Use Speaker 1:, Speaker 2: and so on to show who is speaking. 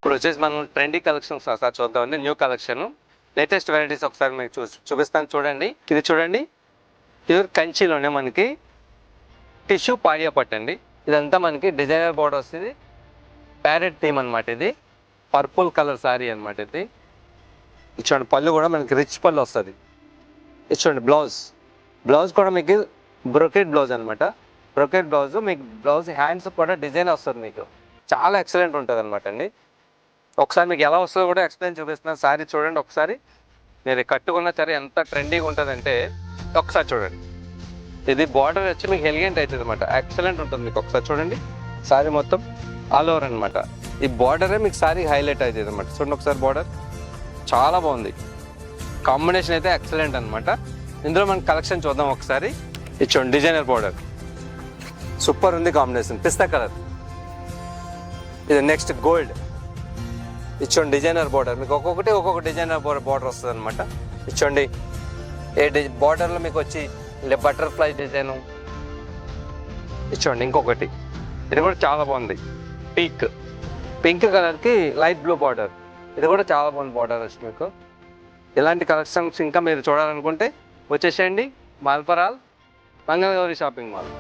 Speaker 1: ఇప్పుడు వచ్చేసి మనం ట్రెండీ కలెక్షన్స్ ఒకసారి చూద్దామండి. న్యూ కలెక్షన్ లేటెస్ట్ వెరైటీస్ ఒకసారి మీకు చూపిస్తాను చూడండి. ఇది చూడండి, ప్యూర్ కంచిలోనే మనకి టిష్యూ పాడియా పట్టండి. ఇదంతా మనకి డిజైనర్ బోర్డర్ వస్తుంది. ప్యారెట్ థీమ్ అనమాట. ఇది పర్పుల్ కలర్ శారీ అనమాట. ఇది చూడండి, పళ్ళు కూడా మనకి రిచ్ పళ్ళు వస్తుంది. ఇది చూడండి, బ్లౌజ్ కూడా మీకు బ్రొకెట్ బ్లౌజ్ అనమాట. బ్రొకెట్ బ్లౌజ్ మీకు హ్యాండ్స్ కూడా డిజైన్ వస్తుంది. మీకు చాలా ఎక్సలెంట్ ఉంటుంది అనమాట అండి. ఒకసారి మీకు ఎలా వస్తుందో కూడా ఎక్స్ప్లెయిన్ చూపిస్తున్నాను. శారీ చూడండి ఒకసారి. మీరు కట్టుకున్న సరే ఎంత ట్రెండీగా ఉంటుందంటే ఒకసారి చూడండి. ఇది బార్డర్ వచ్చి మీకు ఎలిగెంట్ అవుతుంది అనమాట. ఎక్సలెంట్ ఉంటుంది మీకు. ఒకసారి చూడండి, శారీ మొత్తం ఆల్ ఓవర్ అనమాట. ఈ బార్డరే మీకు శారీ హైలైట్ అవుతుంది అనమాట. చూడండి ఒకసారి, బార్డర్ చాలా బాగుంది. కాంబినేషన్ అయితే ఎక్సలెంట్ అనమాట. ఇందులో మనకి కలెక్షన్ చూద్దాం ఒకసారి. ఇది చూడండి, డిజైనర్ బార్డర్ సూపర్ ఉంది. కాంబినేషన్ పిస్తా కలర్. ఇది నెక్స్ట్ గోల్డ్. ఇచ్చోండి డిజైనర్ బార్డర్. మీకు ఒక్కొక్క డిజైనర్ బార్డర్ వస్తుంది అనమాట. ఇచ్చోండి, బార్డర్లో మీకు వచ్చి బటర్ఫ్లై డిజైను. ఇచ్చోండి ఇంకొకటి, ఇది కూడా చాలా బాగుంది. పింక్ కలర్కి లైట్ బ్లూ బార్డర్. ఇది కూడా చాలా బాగుంది బార్డర్ వచ్చి మీకు. ఇలాంటి కలెక్షన్స్ ఇంకా మీరు చూడాలనుకుంటే వచ్చేసేయండి మాల్పరాల్ మంగళగౌరి షాపింగ్ మాల్.